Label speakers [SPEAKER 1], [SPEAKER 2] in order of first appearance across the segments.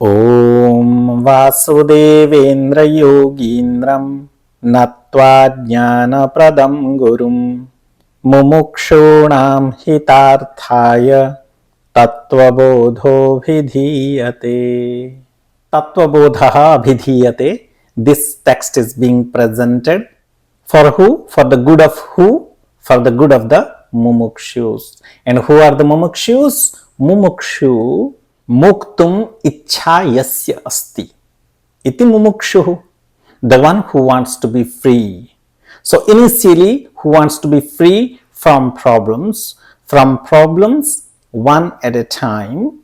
[SPEAKER 1] ॐ वासुदेवेन्द्र योगीन्द्रं नत्वा ज्ञानप्रदं गुरुं मुमुक्षूणां हितार्थाय तत्त्वबोधोऽभिधीयते. Tattvabodha abhidhiyate. This text is being presented for who? For the good of who? For the good of the mumukshus. And who are the mumukshus? Mumukshu muktum ichha yasya asti. Iti mumukshu. The one who wants to be free. So initially, who wants to be free from problems one at a time.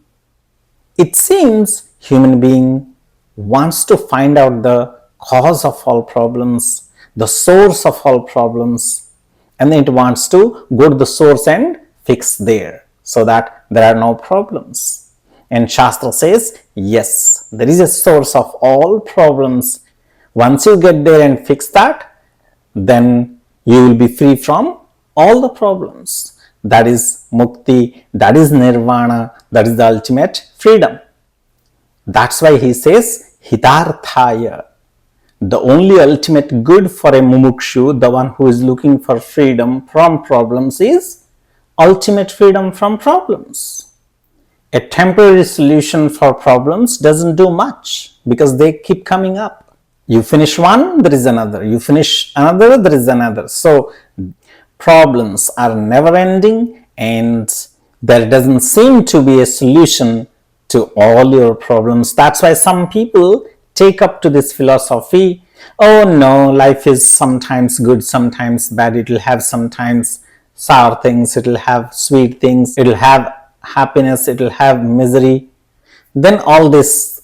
[SPEAKER 1] It seems human being wants to find out the cause of all problems, the source of all problems, and then it wants to go to the source and fix there so that there are no problems. And Shastra says, yes, there is a source of all problems. Once you get there and fix that, then you will be free from all the problems. That is mukti, that is nirvana, that is the ultimate freedom. That's why he says hitarthaya. The only ultimate good for a mumukshu, the one who is looking for freedom from problems, is ultimate freedom from problems. A temporary solution for problems doesn't do much because they keep coming up. You finish one, there is another. You finish another, there is another. So problems are never ending, and there doesn't seem to be a solution to all your problems. That's why some people take up to this philosophy. Oh no, life is sometimes good, sometimes bad. It will have sometimes sour things, it will have sweet things, it will have happiness, it will have misery. Then all this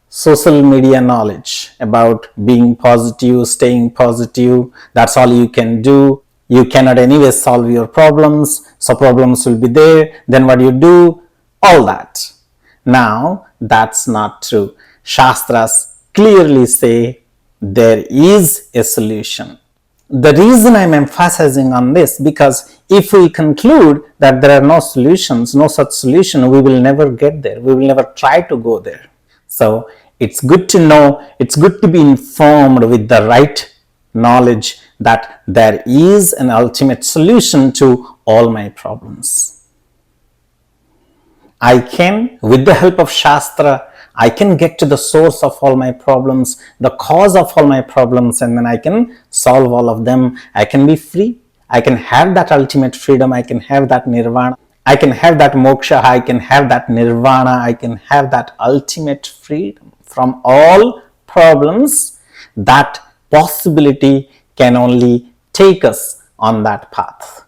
[SPEAKER 1] social media knowledge about being positive, staying positive, that's all you can do. You cannot anyway solve your problems, so problems will be there. Then what do you do? All that. Now, that's not true. Shastras clearly say there is a solution. The reason I'm emphasizing on this, because if we conclude that there are no solutions, no such solution, we will never get there. We will never try to go there. So, it's good to know, it's good to be informed with the right knowledge that there is an ultimate solution to all my problems. I can, with the help of Shastra, I can get to the source of all my problems, the cause of all my problems, and then I can solve all of them. I can be free. I can have that ultimate freedom. I can have that nirvana. I can have that moksha. I can have that nirvana. I can have that ultimate freedom from all problems. That possibility can only take us on that path.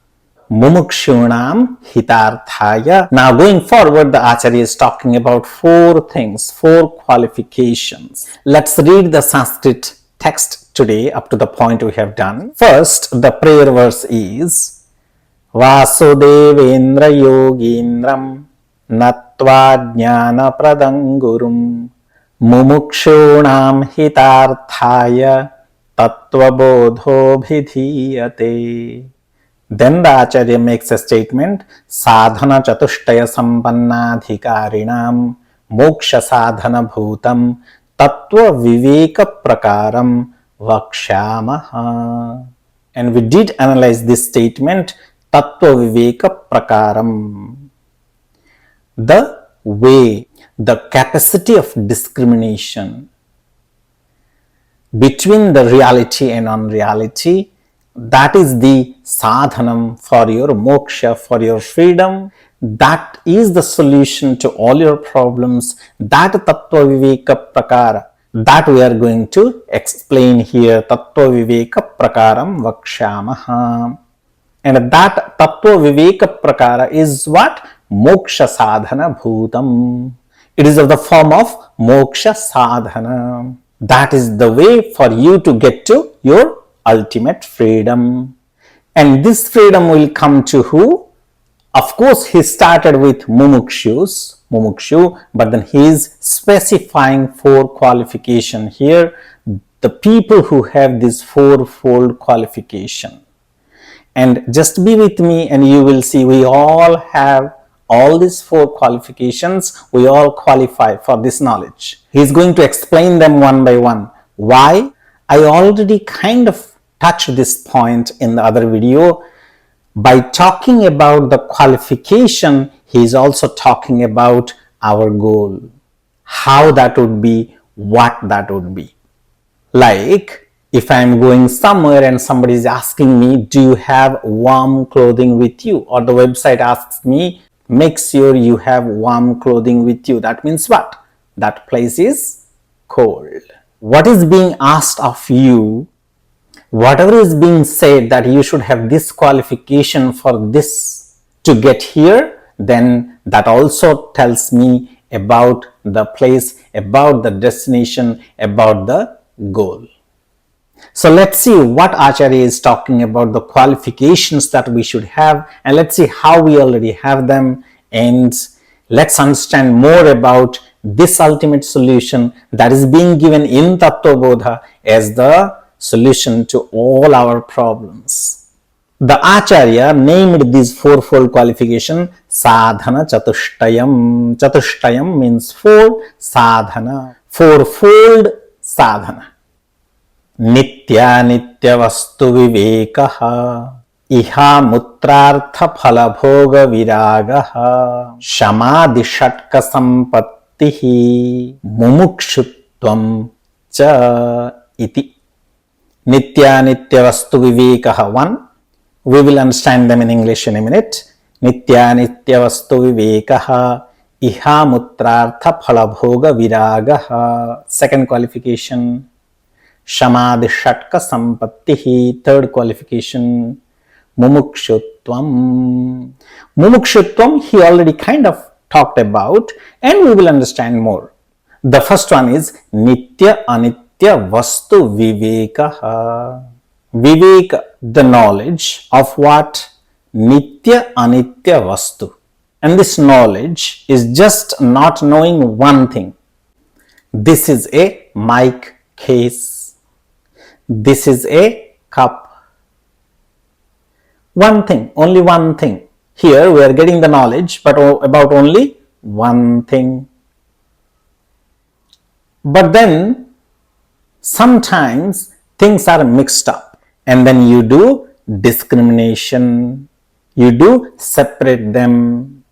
[SPEAKER 1] Mumukshunam hitarthaya. Now going forward, the Acharya is talking about four things, four qualifications. Let's read the Sanskrit text today up to the point we have done. First, the prayer verse is Vasudevendra yogindram natva jnana pradam gurum mumukshunam hitarthaya tattvabodhobhidhiyate. Then the Acharya makes a statement, sadhana chatushtaya sampannadhikarinam moksha sadhana bhutam tattva viveka prakaram vakshyamaha. And we did analyze this statement, tattva viveka prakaram. The way, the capacity of discrimination between the reality and unreality, that is the sadhanam for your moksha, for your freedom. That is the solution to all your problems. That tattva viveka prakara, that we are going to explain here. Tattva viveka prakaram vakshyamaha. And that tattva viveka prakara is what? Moksha sadhana bhutam. It is of the form of moksha sadhana. That is the way for you to get to your ultimate freedom. And this freedom will come to who? Of course, he started with mumukshu, but then he is specifying four qualification here. The people who have this fourfold qualification. And just be with me and you will see we all have All these 4 qualifications, we all qualify for this knowledge. He's going to explain them one by one. Why? I already kind of touched this point in the other video. By talking about the qualification, he is also talking about our goal, how that would be, what that would be. Like, if I'm going somewhere and somebody is asking me, do you have warm clothing with you? Or the website asks me, make sure you have warm clothing with you. That means what? That place is cold. What is being asked of you, whatever is being said that you should have this qualification for this to get here, then that also tells me about the place, about the destination, about the goal. So let's see what Acharya is talking about, the qualifications that we should have, and let's see how we already have them, and let's understand more about this ultimate solution that is being given in Tattva Bodha as the solution to all our problems. The Acharya named these fourfold qualification sadhana chatushtayam. Chatushtayam means 4, sadhana, fourfold sadhana. Nitya vastu vivekaha, iha mutrartha phalabhoga viragaha, shamadhi shatka sampattihi, mumukshutvam cha iti. Nitya vastu vivekaha. 1. We will understand them in English in a minute. Nitya vastu vivekaha, iha mutrartha phalabhoga viragaha. Second qualification. Shamadhi shatka sampattihi. Third qualification. Mumukshutvam. Mumukshutvam he already kind of talked about, and we will understand more. The first one is Nitya Anitya Vastu Vivekaha. Viveka, the knowledge of what? Nitya Anitya Vastu. And this knowledge is just not knowing one thing. This is a mic case. This is a cup. One thing, only one thing. Here we are getting the knowledge, but about only one thing. But then sometimes things are mixed up, and then you do discrimination. You do separate them.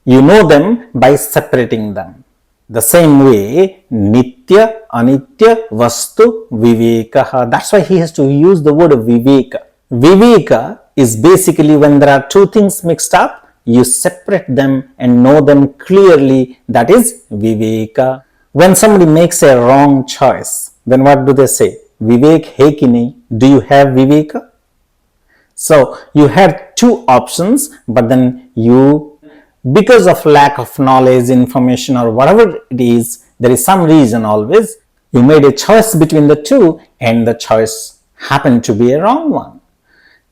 [SPEAKER 1] You know them by separating them. The same way, Nitya Anitya Vastu Vivekaha. That's why he has to use the word Viveka. Viveka is basically when there are two things mixed up, you separate them and know them clearly. That is Viveka. When somebody makes a wrong choice, then what do they say? Vivek hai ki nahi? Do you have Viveka? So you had two options, but then you, because of lack of knowledge, information, or whatever it is, there is some reason always, you made a choice between the two, and the choice happened to be a wrong one.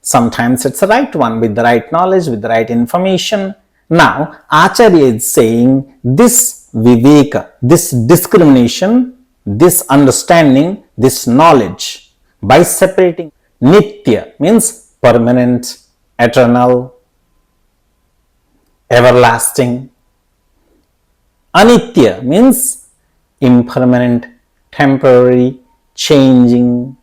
[SPEAKER 1] Sometimes it's a right one with the right knowledge, with the right information. Now, Acharya is saying this Viveka, this discrimination, this understanding, this knowledge, by separating Nitya means permanent, eternal, everlasting. Anitya means impermanent, temporary, changing.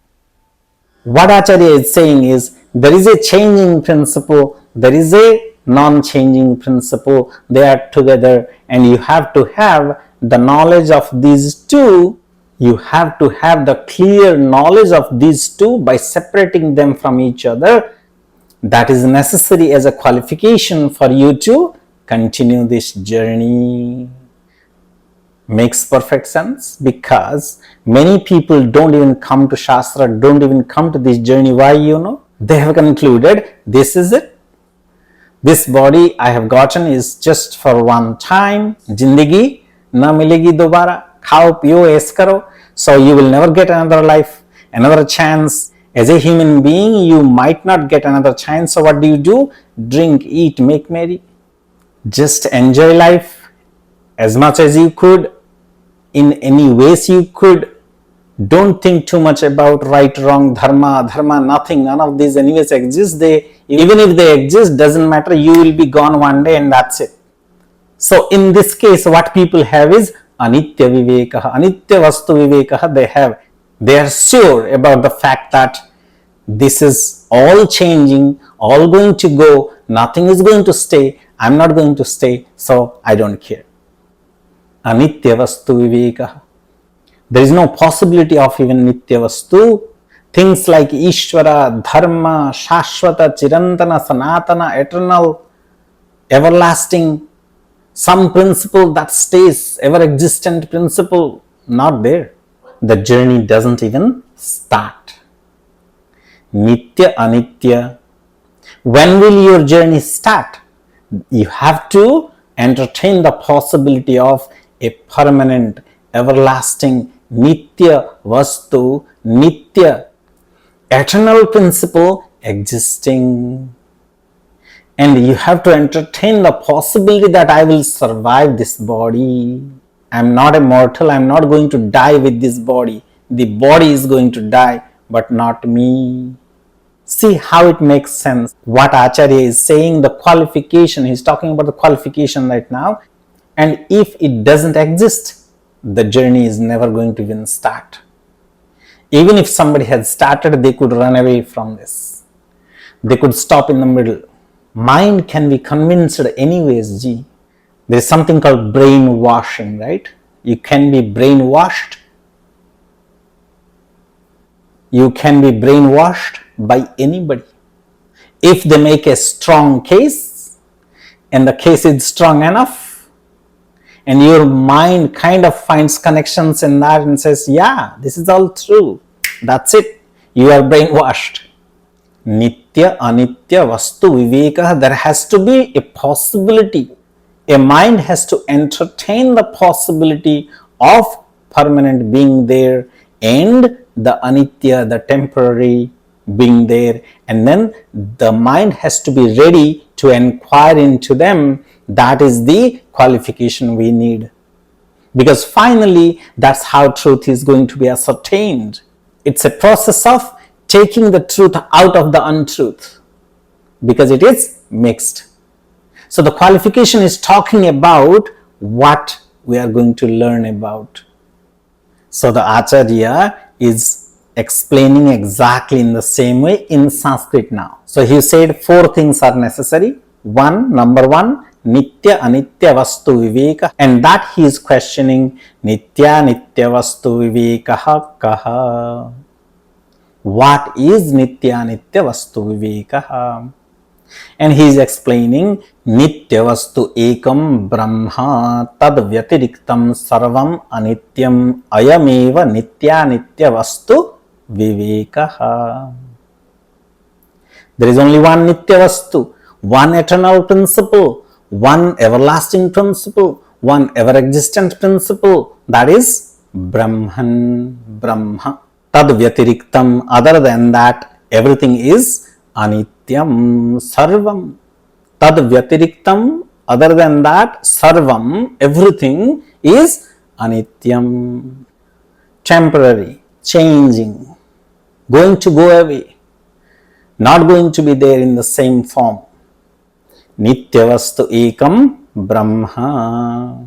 [SPEAKER 1] What Acharya is saying is there is a changing principle, there is a non-changing principle. They are together, and you have to have the knowledge of these two. You have to have the clear knowledge of these two by separating them from each other. That is necessary as a qualification for you to continue this journey. Makes perfect sense, because many people don't even come to Shastra, don't even come to this journey. Why? They have concluded this is it. This body I have gotten is just for one time. Jindagi na milegi dobara. Khao piyo aise karo. So you will never get another life, another chance. As a human being, you might not get another chance. So what do? Drink, eat, make merry. Just enjoy life as much as you could, in any ways you could. Don't think too much about right, wrong, dharma, nothing. None of these anyways exist. They Even if they exist, doesn't matter, you will be gone one day and that's it. So in this case, what people have is anitya vivekaha, anitya vastu vivekaha. They are sure about the fact that this is all changing, all going to go, nothing is going to stay, I'm not going to stay, so I don't care. Anitya vastu vivekaha. There is no possibility of even nitya vastu. Things like Ishvara, Dharma, Shashvata, Chirantana, Sanatana, eternal, everlasting, some principle that stays, ever existent principle, not there. The journey doesn't even start. Nitya, Anitya. When will your journey start? You have to entertain the possibility of a permanent, everlasting, Nitya Vastu, Nitya, eternal principle existing. And you have to entertain the possibility that I will survive this body. I'm not immortal, I'm not going to die with this body. The body is going to die, but not me. See how it makes sense. What Acharya is saying, the qualification, he's talking about the qualification right now. And if it doesn't exist, the journey is never going to even start. Even if somebody had started, they could run away from this. They could stop in the middle. Mind can be convinced anyways, G. There is something called brainwashing, right? You can be brainwashed. You can be brainwashed by anybody. If they make a strong case, and the case is strong enough, and your mind kind of finds connections in that and says, yeah, this is all true, that's it, you are brainwashed. Nitya, Anitya, Vastu, Viveka, there has to be a possibility. A mind has to entertain the possibility of permanent being there and the Anitya, the temporary, being there. And then the mind has to be ready to inquire into them. That is the qualification we need. Because finally, that's how truth is going to be ascertained. It's a process of taking the truth out of the untruth, because it is mixed. So the qualification is talking about what we are going to learn about. So the Acharya is explaining exactly in the same way in Sanskrit now. So he said 4 things are necessary. Number one, Nitya Anitya Vastu Viveka, and that he is questioning, Nitya Nitya Vastu Vivekaha kaha. What is Nitya Nitya Vastu Vivekaha? And he is explaining, Nitya Vastu Ekam Brahma Tad Vyatiriktam Sarvam Anityam Ayameva Nitya Nitya Vastu Vivekaha. There is only one Nitya Vastu, one eternal principle, one everlasting principle, one ever existent principle, that is Brahman, Brahma. Tad Vyatiriktam, other than that, everything is Anityam Sarvam. Tad Vyatiriktam, other than that, Sarvam, everything is Anityam. Temporary, changing, going to go away, not going to be there in the same form. Nitya Vastu Ekam Brahma.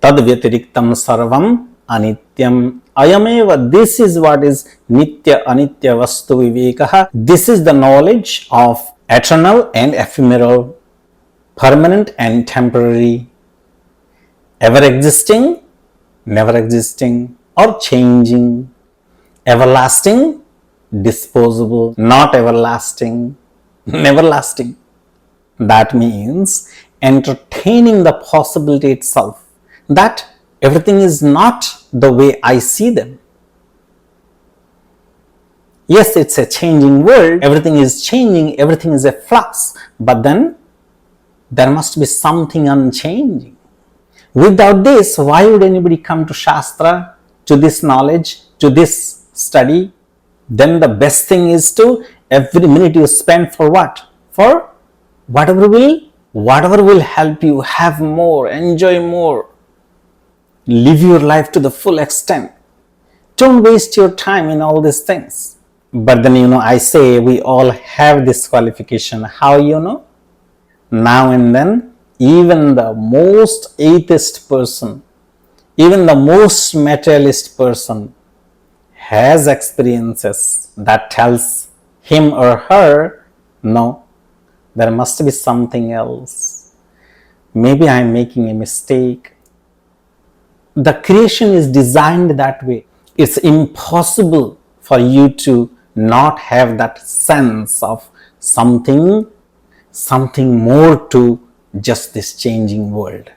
[SPEAKER 1] Tad Vyatiriktam Sarvam Anityam Ayameva. This is what is Nitya Anitya Vastu Vivekaha. This is the knowledge of eternal and ephemeral, permanent and temporary, ever existing, never existing, or changing, everlasting, disposable, not everlasting, never lasting. That means entertaining the possibility itself, that everything is not the way I see them. Yes, it's a changing world, everything is changing, everything is a flux, but then there must be something unchanging. Without this, why would anybody come to Shastra, to this knowledge, to this study? Then the best thing is to, every minute you spend for what? For whatever will help you have more, enjoy more, live your life to the full extent. Don't waste your time in all these things. But then, I say we all have this qualification. How, now and then, even the most atheist person, even the most materialist person has experiences that tells him or her, no, there must be something else. Maybe I'm making a mistake. The creation is designed that way. It's impossible for you to not have that sense of something more to just this changing world.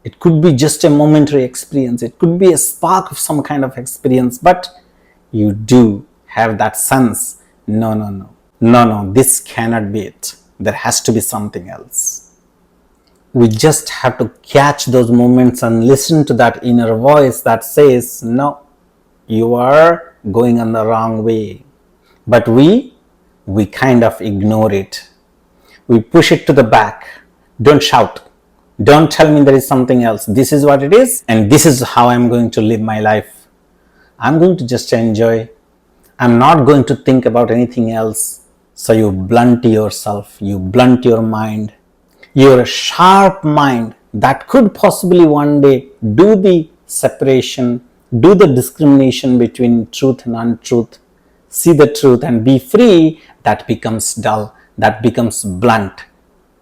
[SPEAKER 1] It could be just a momentary experience, it could be a spark of some kind of experience, but you do have that sense, no, this cannot be it. There has to be something else. We just have to catch those moments and listen to that inner voice that says, no, you are going on the wrong way. But we kind of ignore it. We push it to the back. Don't shout. Don't tell me there is something else. This is what it is, and this is how I'm going to live my life. I'm going to just enjoy. I'm not going to think about anything else. So you blunt yourself, you blunt your mind. Your sharp mind that could possibly one day do the separation, do the discrimination between truth and untruth, see the truth and be free, that becomes dull, that becomes blunt.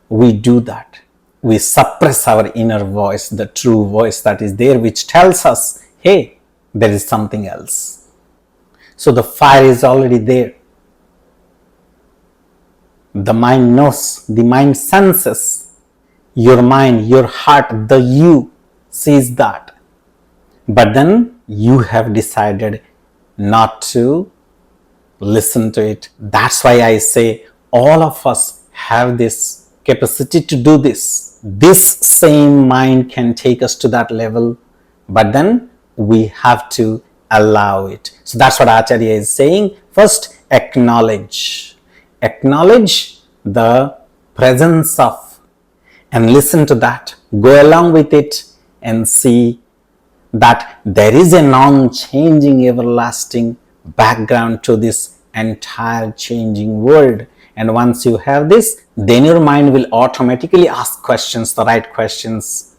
[SPEAKER 1] We do that. We suppress our inner voice, the true voice that is there, which tells us, hey, there is something else. So the fire is already there. The mind knows, the mind senses. Your mind, your heart, the you sees that. But then you have decided not to listen to it. That's why I say all of us have this capacity to do this. This same mind can take us to that level, but then we have to allow it. So that's what Acharya is saying. First, acknowledge the presence of, and listen to that, go along with it and see that there is a non-changing, everlasting background to this entire changing world. And once you have this, then your mind will automatically ask questions, the right questions,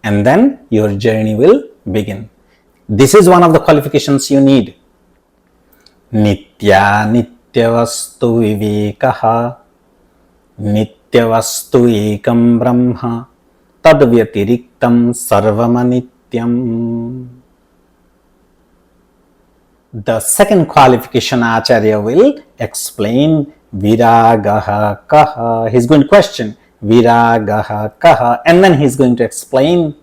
[SPEAKER 1] and then your journey will begin. This is one of the qualifications you need. Nitya nityavastu vivekaha nityavastu ekam brahma tadvyatiriktam sarvamanityam. The second qualification Acharya will explain, viragaha kaha. He's going to question viragaha kaha, and then he's going to explain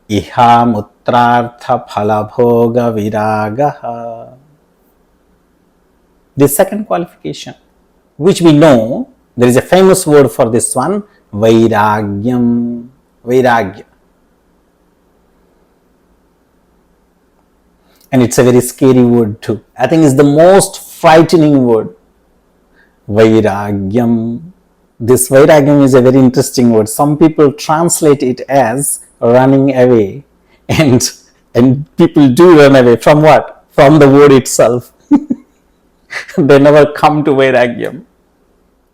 [SPEAKER 1] iha mutrartha phalabhoga viragaha. The second qualification, which we know, there is a famous word for this one, vairagyam. Vairagya. And it's a very scary word too. I think it's the most frightening word. Vairagyam. This vairagyam is a very interesting word. Some people translate it as running away. And people do run away. From what? From the word itself. They never come to vairagyam.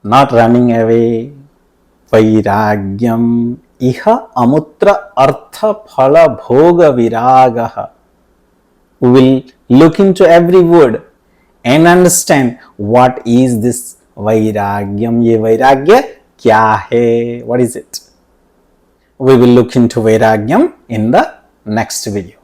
[SPEAKER 1] Not running away. Vairagyam. Iha amutra artha phala bhoga viragaha. We will look into every word and understand what is this vairagyam. Ye vairagya kya hai? What is it? We will look into vairagyam in the next video.